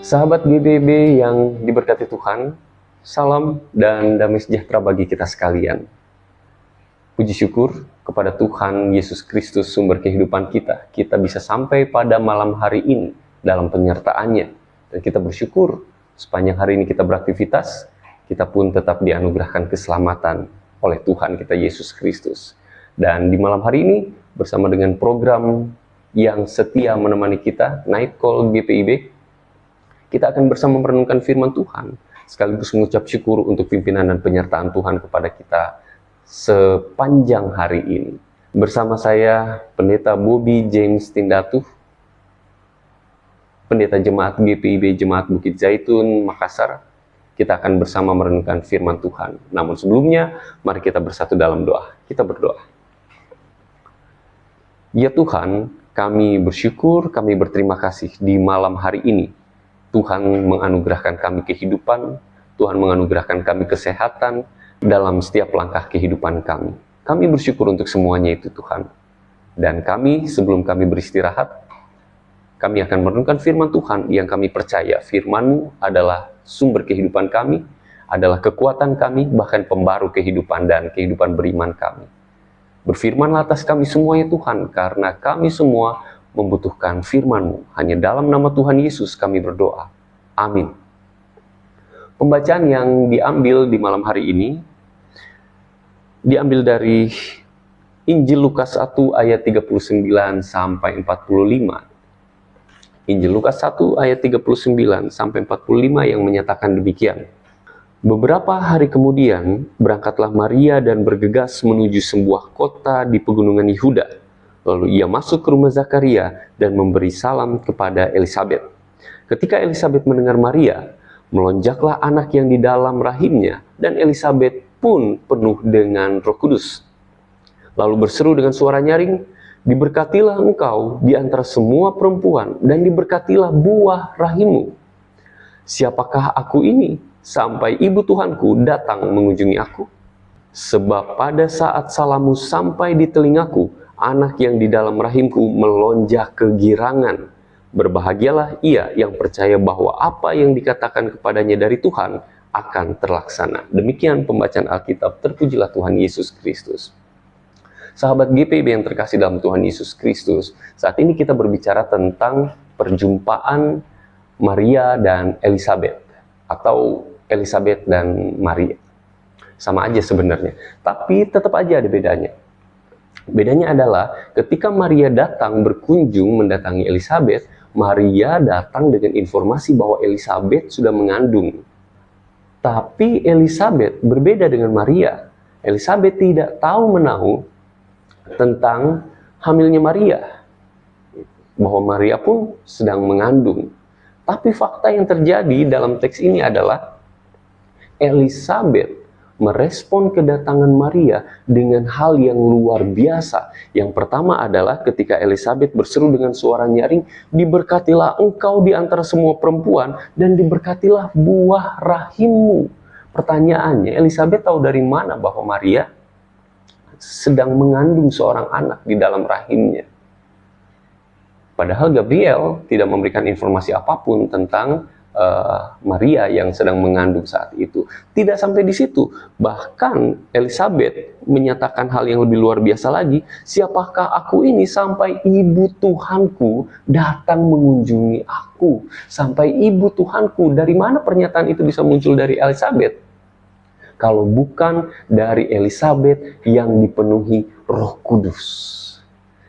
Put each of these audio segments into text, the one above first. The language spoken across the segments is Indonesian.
Sahabat GBB yang diberkati Tuhan, salam dan damai sejahtera bagi kita sekalian. Puji syukur kepada Tuhan Yesus Kristus sumber kehidupan kita. Kita bisa sampai pada malam hari ini dalam penyertaan-Nya. Dan kita bersyukur sepanjang hari ini kita beraktivitas, kita pun tetap dianugerahkan keselamatan oleh Tuhan kita Yesus Kristus. Dan di malam hari ini bersama dengan program yang setia menemani kita, Night Call GPIB, kita akan bersama merenungkan firman Tuhan, sekaligus mengucap syukur untuk pimpinan dan penyertaan Tuhan kepada kita sepanjang hari ini. Bersama saya, Pendeta Bobby James Tindatuh, Pendeta Jemaat GPIB Jemaat Bukit Zaitun, Makassar. Kita akan bersama merenungkan firman Tuhan. Namun sebelumnya, mari kita bersatu dalam doa. Kita berdoa. Ya Tuhan, kami bersyukur, kami berterima kasih di malam hari ini. Tuhan menganugerahkan kami kehidupan, Tuhan menganugerahkan kami kesehatan dalam setiap langkah kehidupan kami. Kami bersyukur untuk semuanya itu Tuhan. Dan kami, sebelum kami beristirahat, kami akan merenungkan firman Tuhan yang kami percaya. Firman-Mu adalah sumber kehidupan kami, adalah kekuatan kami, bahkan pembaru kehidupan dan kehidupan beriman kami. Berfirmanlah atas kami semuanya Tuhan, karena kami semua membutuhkan firman-Mu. Hanya dalam nama Tuhan Yesus kami berdoa. Amin. Pembacaan yang diambil di malam hari ini diambil dari Injil Lukas 1 ayat 39 sampai 45. Injil Lukas 1 ayat 39 sampai 45 yang menyatakan demikian. Beberapa hari kemudian berangkatlah Maria dan bergegas menuju sebuah kota di pegunungan Yehuda. Lalu ia masuk ke rumah Zakaria dan memberi salam kepada Elisabet. Ketika Elisabet mendengar Maria, melonjaklah anak yang di dalam rahimnya, dan Elisabet pun penuh dengan Roh Kudus. Lalu berseru dengan suara nyaring, "Diberkatilah engkau di antara semua perempuan, dan diberkatilah buah rahimmu. Siapakah aku ini, sampai ibu Tuhanku datang mengunjungi aku? Sebab pada saat salammu sampai di telingaku, anak yang di dalam rahimku melonjak kegirangan. Berbahagialah ia yang percaya bahwa apa yang dikatakan kepadanya dari Tuhan akan terlaksana." Demikian pembacaan Alkitab. Terpujilah Tuhan Yesus Kristus. Sahabat GPIB yang terkasih dalam Tuhan Yesus Kristus, saat ini kita berbicara tentang perjumpaan Maria dan Elisabet, atau Elisabet dan Maria. Sama aja sebenarnya, tapi tetap aja ada bedanya. Bedanya adalah ketika Maria datang berkunjung mendatangi Elisabet, Maria datang dengan informasi bahwa Elisabet sudah mengandung. Tapi Elisabet berbeda dengan Maria. Elisabet tidak tahu menahu tentang hamilnya Maria, bahwa Maria pun sedang mengandung. Tapi fakta yang terjadi dalam teks ini adalah Elisabet merespon kedatangan Maria dengan hal yang luar biasa. Yang pertama adalah ketika Elisabet berseru dengan suara nyaring, "Diberkatilah engkau di antara semua perempuan, dan diberkatilah buah rahimmu." Pertanyaannya, Elisabet tahu dari mana bahwa Maria sedang mengandung seorang anak di dalam rahimnya? Padahal Gabriel tidak memberikan informasi apapun tentang Maria yang sedang mengandung saat itu. Tidak sampai di situ, bahkan Elisabet menyatakan hal yang lebih luar biasa lagi, "Siapakah aku ini sampai ibu Tuhanku datang mengunjungi aku?" Sampai ibu Tuhanku, dari mana pernyataan itu bisa muncul dari Elisabet? Kalau bukan dari Elisabet yang dipenuhi Roh Kudus.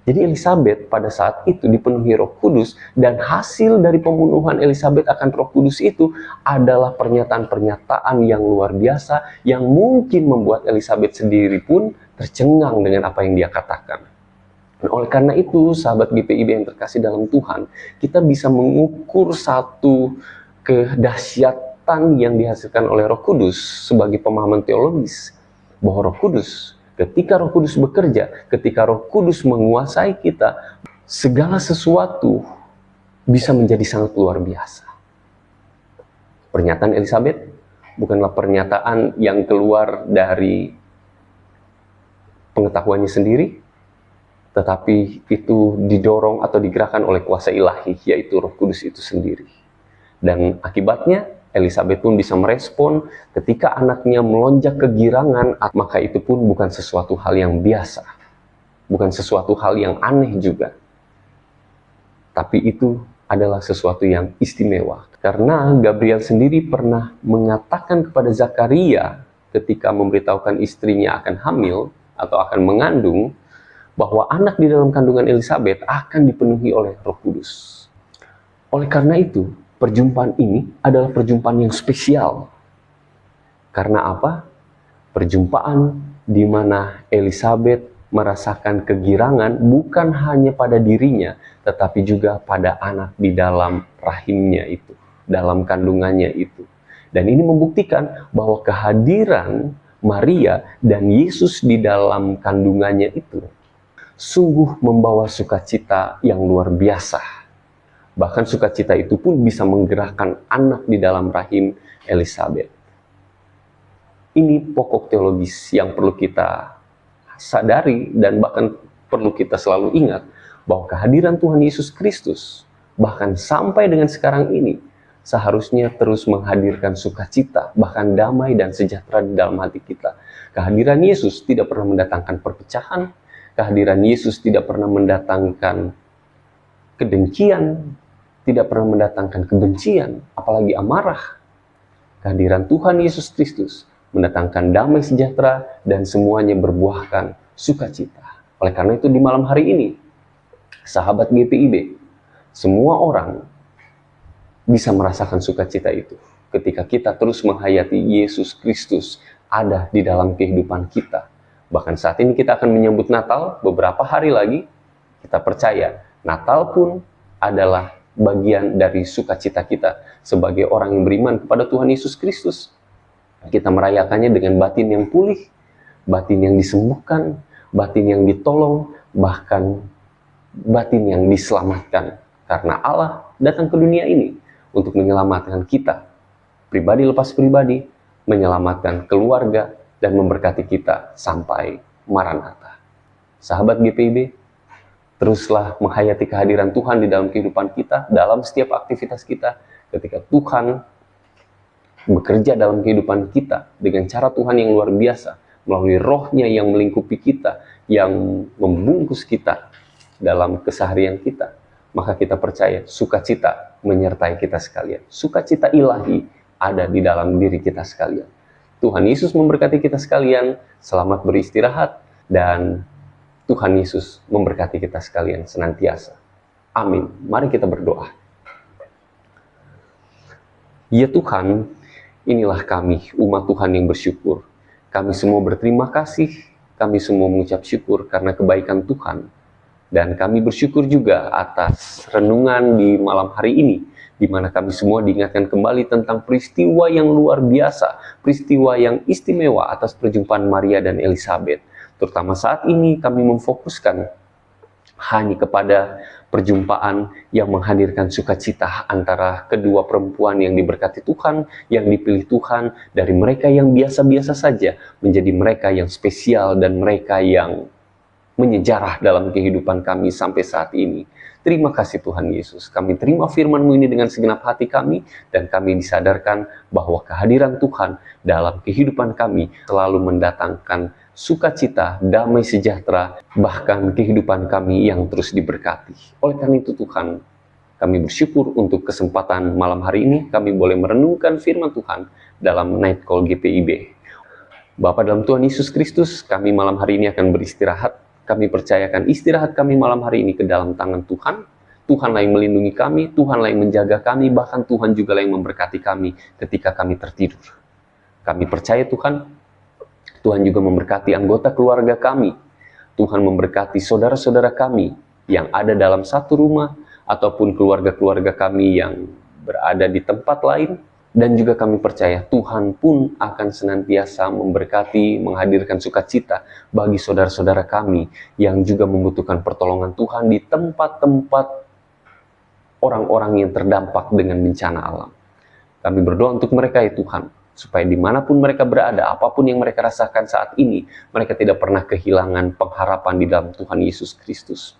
Jadi Elisabet pada saat itu dipenuhi Roh Kudus, dan hasil dari pembunuhan Elisabet akan Roh Kudus itu adalah pernyataan-pernyataan yang luar biasa yang mungkin membuat Elisabet sendiri pun tercengang dengan apa yang dia katakan. Dan oleh karena itu, sahabat GPIB yang terkasih dalam Tuhan, kita bisa mengukur satu kedahsyatan yang dihasilkan oleh Roh Kudus sebagai pemahaman teologis, bahwa Roh Kudus, ketika Roh Kudus bekerja, ketika Roh Kudus menguasai kita, segala sesuatu bisa menjadi sangat luar biasa. Pernyataan Elisabet bukanlah pernyataan yang keluar dari pengetahuannya sendiri, tetapi itu didorong atau digerakkan oleh kuasa ilahi, yaitu Roh Kudus itu sendiri. Dan akibatnya Elizabeth pun bisa merespon ketika anaknya melonjak kegirangan, maka itu pun bukan sesuatu hal yang biasa, bukan sesuatu hal yang aneh juga, tapi itu adalah sesuatu yang istimewa. Karena Gabriel sendiri pernah mengatakan kepada Zakaria ketika memberitahukan istrinya akan hamil atau akan mengandung, bahwa anak di dalam kandungan Elizabeth akan dipenuhi oleh Roh Kudus. Oleh karena itu, perjumpaan ini adalah perjumpaan yang spesial. Karena apa? Perjumpaan di mana Elizabeth merasakan kegirangan bukan hanya pada dirinya, tetapi juga pada anak di dalam rahimnya itu, dalam kandungannya itu. Dan ini membuktikan bahwa kehadiran Maria dan Yesus di dalam kandungannya itu sungguh membawa sukacita yang luar biasa. Bahkan sukacita itu pun bisa menggerakkan anak di dalam rahim Elizabeth. Ini pokok teologis yang perlu kita sadari dan bahkan perlu kita selalu ingat, bahwa kehadiran Tuhan Yesus Kristus bahkan sampai dengan sekarang ini seharusnya terus menghadirkan sukacita, bahkan damai dan sejahtera di dalam hati kita. Kehadiran Yesus tidak pernah mendatangkan perpecahan, kehadiran Yesus tidak pernah mendatangkan kedengkian, tidak pernah mendatangkan kebencian, apalagi amarah. Kehadiran Tuhan Yesus Kristus mendatangkan damai sejahtera dan semuanya berbuahkan sukacita. Oleh karena itu di malam hari ini, sahabat GPIB, semua orang bisa merasakan sukacita itu ketika kita terus menghayati Yesus Kristus ada di dalam kehidupan kita. Bahkan saat ini kita akan menyambut Natal, beberapa hari lagi kita percaya Natal pun adalah bagian dari sukacita kita sebagai orang yang beriman kepada Tuhan Yesus Kristus. Kita merayakannya dengan batin yang pulih, batin yang disembuhkan, batin yang ditolong, bahkan batin yang diselamatkan. Karena Allah datang ke dunia ini untuk menyelamatkan kita, pribadi lepas pribadi, menyelamatkan keluarga, dan memberkati kita sampai Maranatha. Sahabat GPIB, teruslah menghayati kehadiran Tuhan di dalam kehidupan kita, dalam setiap aktivitas kita, ketika Tuhan bekerja dalam kehidupan kita dengan cara Tuhan yang luar biasa, melalui rohnya yang melingkupi kita, yang membungkus kita dalam keseharian kita, maka kita percaya sukacita menyertai kita sekalian. Sukacita ilahi ada di dalam diri kita sekalian. Tuhan Yesus memberkati kita sekalian, selamat beristirahat, dan Tuhan Yesus memberkati kita sekalian senantiasa. Amin. Mari kita berdoa. Ya Tuhan, inilah kami, umat Tuhan yang bersyukur. Kami semua berterima kasih, kami semua mengucap syukur karena kebaikan Tuhan. Dan kami bersyukur juga atas renungan di malam hari ini, di mana kami semua diingatkan kembali tentang peristiwa yang luar biasa, peristiwa yang istimewa atas perjumpaan Maria dan Elizabeth. Terutama saat ini kami memfokuskan hanya kepada perjumpaan yang menghadirkan sukacita antara kedua perempuan yang diberkati Tuhan, yang dipilih Tuhan, dari mereka yang biasa-biasa saja menjadi mereka yang spesial dan mereka yang menyejarah dalam kehidupan kami sampai saat ini. Terima kasih Tuhan Yesus, kami terima firman-Mu ini dengan segenap hati kami, dan kami disadarkan bahwa kehadiran Tuhan dalam kehidupan kami selalu mendatangkan sukacita, damai sejahtera, bahkan kehidupan kami yang terus diberkati. Oleh karena itu Tuhan, kami bersyukur untuk kesempatan malam hari ini, kami boleh merenungkan firman Tuhan dalam Night Call GPIB. Bapa dalam Tuhan Yesus Kristus, kami malam hari ini akan beristirahat. Kami percayakan istirahat kami malam hari ini ke dalam tangan Tuhan. Tuhanlah yang melindungi kami, Tuhanlah yang menjaga kami, bahkan Tuhan juga yang memberkati kami ketika kami tertidur. Kami percaya Tuhan juga memberkati anggota keluarga kami. Tuhan memberkati saudara-saudara kami yang ada dalam satu rumah, ataupun keluarga-keluarga kami yang berada di tempat lain. Dan juga kami percaya Tuhan pun akan senantiasa memberkati, menghadirkan sukacita bagi saudara-saudara kami yang juga membutuhkan pertolongan Tuhan di tempat-tempat orang-orang yang terdampak dengan bencana alam. Kami berdoa untuk mereka ya Tuhan, supaya dimanapun mereka berada, apapun yang mereka rasakan saat ini, mereka tidak pernah kehilangan pengharapan di dalam Tuhan Yesus Kristus.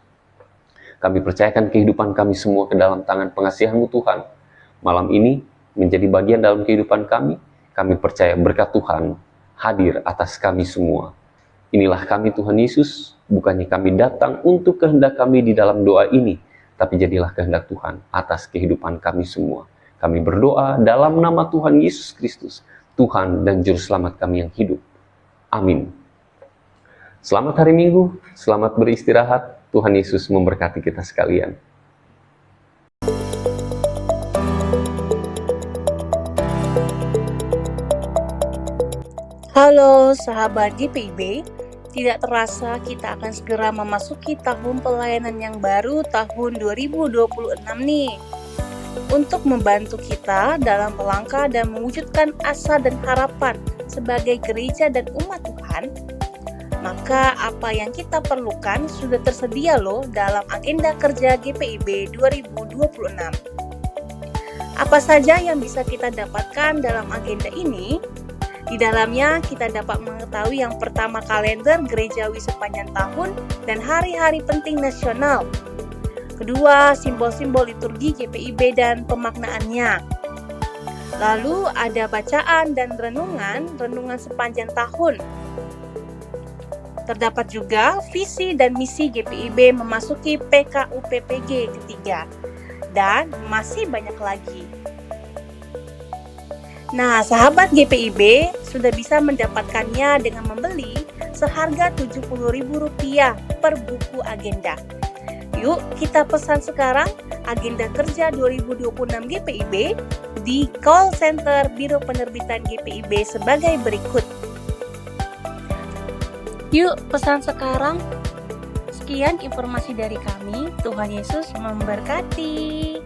Kami percayakan kehidupan kami semua ke dalam tangan pengasihan-Mu Tuhan. malam ini menjadi bagian dalam kehidupan kami. Kami percaya berkat Tuhan hadir atas kami semua. Inilah kami Tuhan Yesus, bukannya kami datang untuk kehendak kami di dalam doa ini, tapi jadilah kehendak Tuhan atas kehidupan kami semua. Kami berdoa dalam nama Tuhan Yesus Kristus, Tuhan dan Juru Selamat kami yang hidup. Amin. Selamat hari Minggu, selamat beristirahat. Tuhan Yesus memberkati kita sekalian. Halo sahabat GPIB, tidak terasa kita akan segera memasuki tahun pelayanan yang baru tahun 2026 nih. Untuk membantu kita dalam melangkah dan mewujudkan asa dan harapan sebagai gereja dan umat Tuhan, maka apa yang kita perlukan sudah tersedia loh dalam agenda kerja GPIB 2026. Apa saja yang bisa kita dapatkan dalam agenda ini? Di dalamnya kita dapat mengetahui yang pertama kalender gerejawi sepanjang tahun dan hari-hari penting nasional. Kedua, simbol-simbol liturgi GPIB dan pemaknaannya. Lalu ada bacaan dan renungan sepanjang tahun. Terdapat juga visi dan misi GPIB memasuki PKUPPG ketiga. Dan masih banyak lagi. Nah, sahabat GPIB sudah bisa mendapatkannya dengan membeli seharga Rp70.000 per buku agenda. Yuk, kita pesan sekarang agenda kerja 2026 GPIB di call center Biro Penerbitan GPIB sebagai berikut. Yuk, pesan sekarang. Sekian informasi dari kami. Tuhan Yesus memberkati.